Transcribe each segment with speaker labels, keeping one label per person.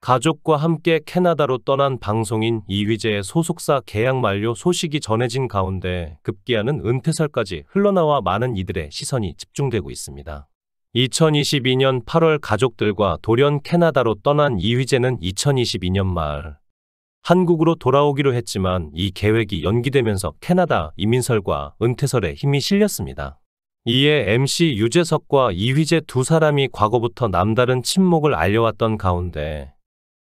Speaker 1: 가족과 함께 캐나다로 떠난 방송인 이휘재의 소속사 계약 만료 소식이 전해진 가운데 급기야는 은퇴설까지 흘러나와 많은 이들의 시선이 집중되고 있습니다. 2022년 8월 가족들과 돌연 캐나다로 떠난 이휘재는 2022년 말 한국으로 돌아오기로 했지만 이 계획이 연기되면서 캐나다 이민설과 은퇴설에 힘이 실렸습니다. 이에 MC 유재석과 이휘재 두 사람이 과거부터 남다른 친목을 알려왔던 가운데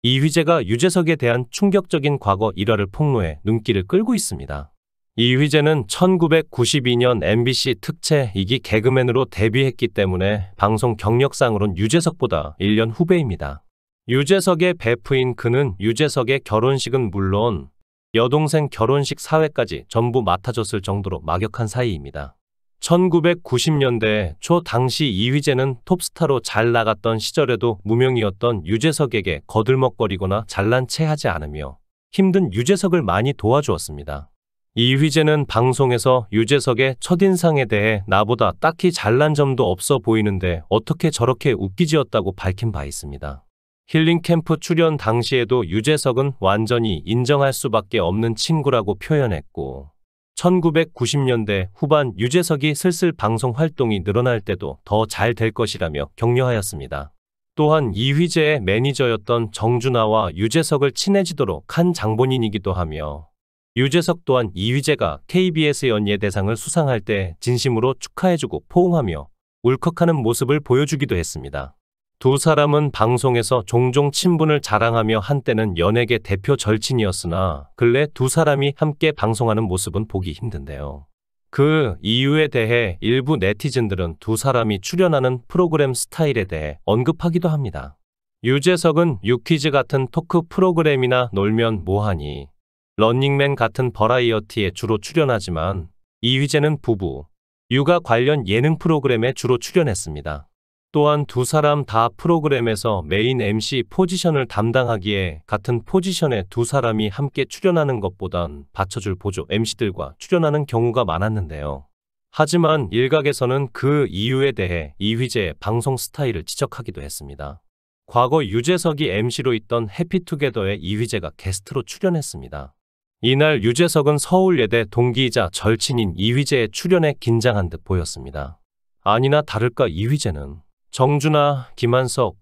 Speaker 1: 이휘재가 유재석에 대한 충격적인 과거 일화를 폭로해 눈길을 끌고 있습니다. 이휘재는 1992년 MBC 특채 2기 개그맨으로 데뷔했기 때문에 방송 경력상으론 유재석보다 1년 후배입니다. 유재석의 베프인 그는 유재석의 결혼식은 물론 여동생 결혼식 사회까지 전부 맡아줬을 정도로 막역한 사이입니다. 1990년대 초 당시 이휘재는 톱스타로 잘 나갔던 시절에도 무명이었던 유재석에게 거들먹거리거나 잘난 체 하지 않으며 힘든 유재석을 많이 도와주었습니다. 이휘재는 방송에서 유재석의 첫인상에 대해 나보다 딱히 잘난 점도 없어 보이는데 어떻게 저렇게 웃기지었다고 밝힌 바 있습니다. 힐링캠프 출연 당시에도 유재석은 완전히 인정할 수밖에 없는 친구라고 표현했고 1990년대 후반 유재석이 슬슬 방송 활동이 늘어날 때도 더 잘 될 것이라며 격려하였습니다. 또한 이휘재의 매니저였던 정준하와 유재석을 친해지도록 한 장본인이기도 하며 유재석 또한 이휘재가 KBS 연예대상을 수상할 때 진심으로 축하해주고 포옹하며 울컥하는 모습을 보여주기도 했습니다. 두 사람은 방송에서 종종 친분을 자랑하며 한때는 연예계 대표 절친이었으나 근래 두 사람이 함께 방송하는 모습은 보기 힘든데요. 그 이유에 대해 일부 네티즌들은 두 사람이 출연하는 프로그램 스타일에 대해 언급하기도 합니다. 유재석은 유퀴즈 같은 토크 프로그램이나 놀면 뭐하니, 런닝맨 같은 버라이어티에 주로 출연하지만 이휘재는 부부, 육아 관련 예능 프로그램에 주로 출연했습니다. 또한 두 사람 다 프로그램에서 메인 MC 포지션을 담당하기에 같은 포지션에 두 사람이 함께 출연하는 것보단 받쳐줄 보조 MC들과 출연하는 경우가 많았는데요. 하지만 일각에서는 그 이유에 대해 이휘재의 방송 스타일을 지적하기도 했습니다. 과거 유재석이 MC로 있던 해피투게더에 이휘재가 게스트로 출연했습니다. 이날 유재석은 서울예대 동기이자 절친인 이휘재의 출연에 긴장한 듯 보였습니다. 아니나 다를까 이휘재는 정준하, 김한석,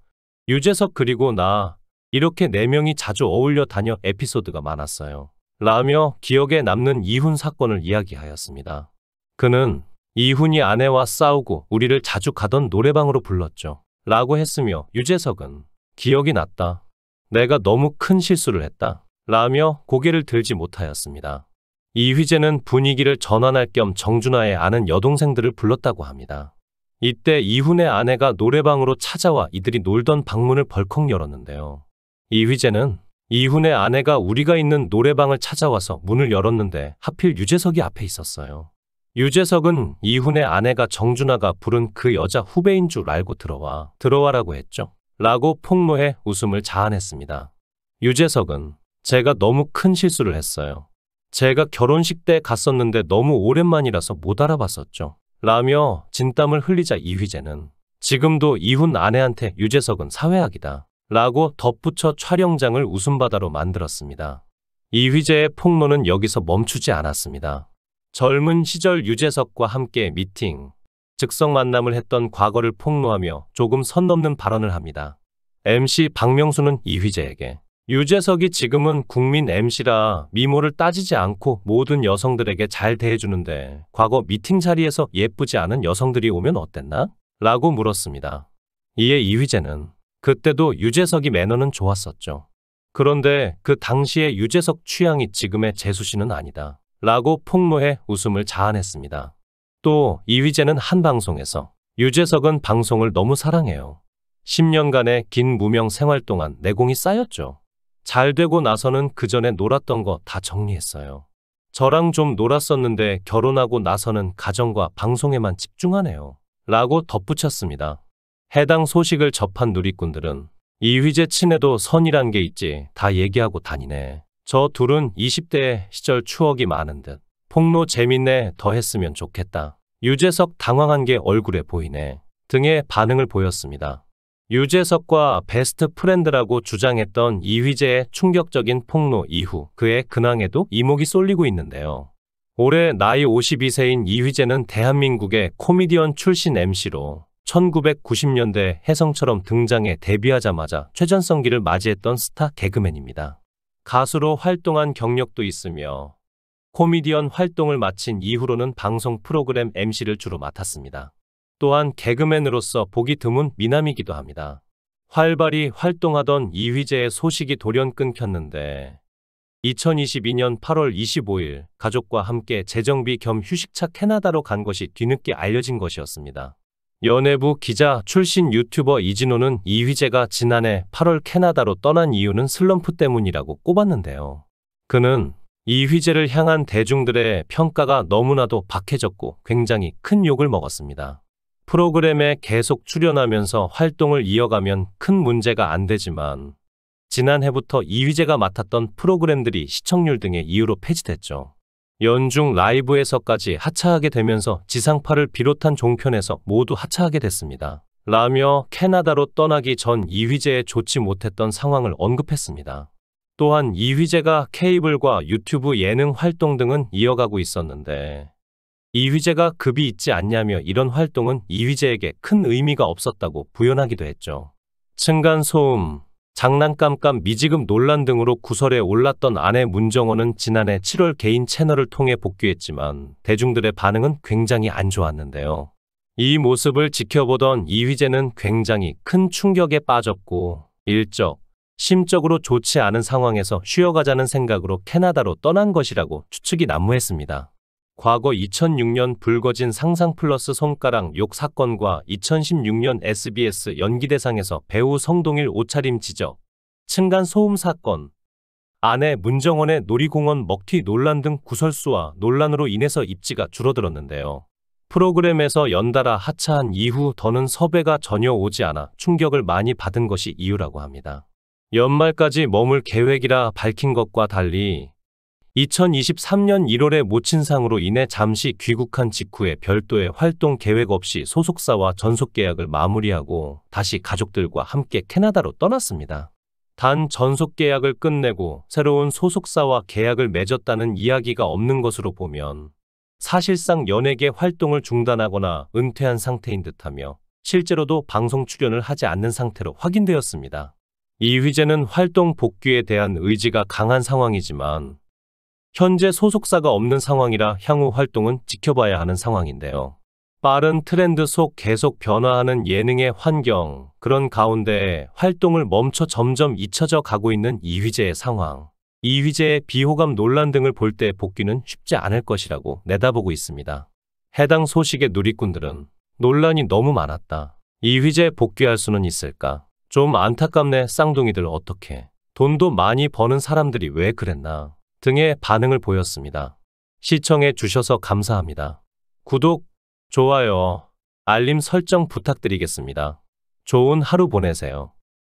Speaker 1: 유재석 그리고 나 이렇게 4명이 자주 어울려 다녀 에피소드가 많았어요. 라며 기억에 남는 이훈 사건을 이야기하였습니다. 그는 이훈이 아내와 싸우고 우리를 자주 가던 노래방으로 불렀죠. 라고 했으며 유재석은 기억이 났다. 내가 너무 큰 실수를 했다. 라며 고개를 들지 못하였습니다. 이휘재는 분위기를 전환할 겸 정준하의 아는 여동생들을 불렀다고 합니다. 이때 이훈의 아내가 노래방으로 찾아와 이들이 놀던 방문을 벌컥 열었는데요. 이휘재는 이훈의 아내가 우리가 있는 노래방을 찾아와서 문을 열었는데 하필 유재석이 앞에 있었어요. 유재석은 이훈의 아내가 정준하가 부른 그 여자 후배인 줄 알고 들어와라고 했죠. 라고 폭로해 웃음을 자아냈습니다. 유재석은 제가 너무 큰 실수를 했어요. 제가 결혼식 때 갔었는데 너무 오랜만이라서 못 알아봤었죠. 라며 진땀을 흘리자 이휘재는 지금도 이훈 아내한테 유재석은 사회학이다. 라고 덧붙여 촬영장을 웃음바다로 만들었습니다. 이휘재의 폭로는 여기서 멈추지 않았습니다. 젊은 시절 유재석과 함께 미팅, 즉석 만남을 했던 과거를 폭로하며 조금 선 넘는 발언을 합니다. MC 박명수는 이휘재에게 유재석이 지금은 국민 MC라 미모를 따지지 않고 모든 여성들에게 잘 대해주는데 과거 미팅 자리에서 예쁘지 않은 여성들이 오면 어땠나? 라고 물었습니다. 이에 이휘재는 그때도 유재석이 매너는 좋았었죠. 그런데 그 당시의 유재석 취향이 지금의 재수 씨는 아니다. 라고 폭로해 웃음을 자아냈습니다. 또 이휘재는 한 방송에서 유재석은 방송을 너무 사랑해요. 10년간의 긴 무명 생활 동안 내공이 쌓였죠. 잘 되고 나서는 그 전에 놀았던 거 다 정리했어요. 저랑 좀 놀았었는데 결혼하고 나서는 가정과 방송에만 집중하네요. 라고 덧붙였습니다. 해당 소식을 접한 누리꾼들은 이휘재 친해도 선이란 게 있지 다 얘기하고 다니네. 저 둘은 20대 시절 추억이 많은 듯. 폭로 재밌네 더 했으면 좋겠다. 유재석 당황한 게 얼굴에 보이네. 등의 반응을 보였습니다. 유재석과 베스트 프렌드라고 주장했던 이휘재의 충격적인 폭로 이후 그의 근황에도 이목이 쏠리고 있는데요. 올해 나이 52세인 이휘재는 대한민국의 코미디언 출신 MC로 1990년대 혜성처럼 등장해 데뷔하자마자 최전성기를 맞이했던 스타 개그맨입니다. 가수로 활동한 경력도 있으며 코미디언 활동을 마친 이후로는 방송 프로그램 MC를 주로 맡았습니다. 또한 개그맨으로서 보기 드문 미남이기도 합니다. 활발히 활동하던 이휘재의 소식이 돌연 끊겼는데 2022년 8월 25일 가족과 함께 재정비 겸 휴식차 캐나다로 간 것이 뒤늦게 알려진 것이었습니다. 연예부 기자 출신 유튜버 이진호는 이휘재가 지난해 8월 캐나다로 떠난 이유는 슬럼프 때문이라고 꼽았는데요. 그는 이휘재를 향한 대중들의 평가가 너무나도 박해졌고 굉장히 큰 욕을 먹었습니다. 프로그램에 계속 출연하면서 활동을 이어가면 큰 문제가 안 되지만 지난해부터 이휘재가 맡았던 프로그램들이 시청률 등의 이유로 폐지됐죠. 연중 라이브에서까지 하차하게 되면서 지상파를 비롯한 종편에서 모두 하차하게 됐습니다. 라며 캐나다로 떠나기 전 이휘재의 좋지 못했던 상황을 언급했습니다. 또한 이휘재가 케이블과 유튜브 예능 활동 등은 이어가고 있었는데 이휘재가 급이 있지 않냐며 이런 활동은 이휘재에게 큰 의미가 없었다고 부연하기도 했죠. 층간소음, 장난감값 미지급 논란 등으로 구설에 올랐던 아내 문정원은 지난해 7월 개인 채널을 통해 복귀했지만 대중들의 반응은 굉장히 안 좋았는데요. 이 모습을 지켜보던 이휘재는 굉장히 큰 충격에 빠졌고 일적, 심적으로 좋지 않은 상황에서 쉬어가자는 생각으로 캐나다로 떠난 것이라고 추측이 난무했습니다. 과거 2006년 불거진 상상 플러스 손가락 욕 사건과 2016년 SBS 연기대상에서 배우 성동일 옷차림 지적, 층간소음 사건, 아내 문정원의 놀이공원 먹튀 논란 등 구설수와 논란으로 인해서 입지가 줄어들었는데요. 프로그램에서 연달아 하차한 이후 더는 섭외가 전혀 오지 않아 충격을 많이 받은 것이 이유라고 합니다. 연말까지 머물 계획이라 밝힌 것과 달리 2023년 1월에 모친상으로 인해 잠시 귀국한 직후에 별도의 활동 계획 없이 소속사와 전속 계약을 마무리하고 다시 가족들과 함께 캐나다로 떠났습니다. 단 전속 계약을 끝내고 새로운 소속사와 계약을 맺었다는 이야기가 없는 것으로 보면 사실상 연예계 활동을 중단하거나 은퇴한 상태인 듯하며 실제로도 방송 출연을 하지 않는 상태로 확인되었습니다. 이휘재는 활동 복귀에 대한 의지가 강한 상황이지만 현재 소속사가 없는 상황이라 향후 활동은 지켜봐야 하는 상황인데요. 빠른 트렌드 속 계속 변화하는 예능의 환경, 그런 가운데 활동을 멈춰 점점 잊혀져 가고 있는 이휘재의 상황, 이휘재의 비호감 논란 등을 볼 때 복귀는 쉽지 않을 것이라고 내다보고 있습니다. 해당 소식의 누리꾼들은 논란이 너무 많았다. 이휘재 복귀할 수는 있을까? 좀 안타깝네. 쌍둥이들 어떡해. 돈도 많이 버는 사람들이 왜 그랬나? 등의 반응을 보였습니다. 시청해 주셔서 감사합니다. 구독, 좋아요, 알림 설정 부탁드리겠습니다. 좋은 하루 보내세요.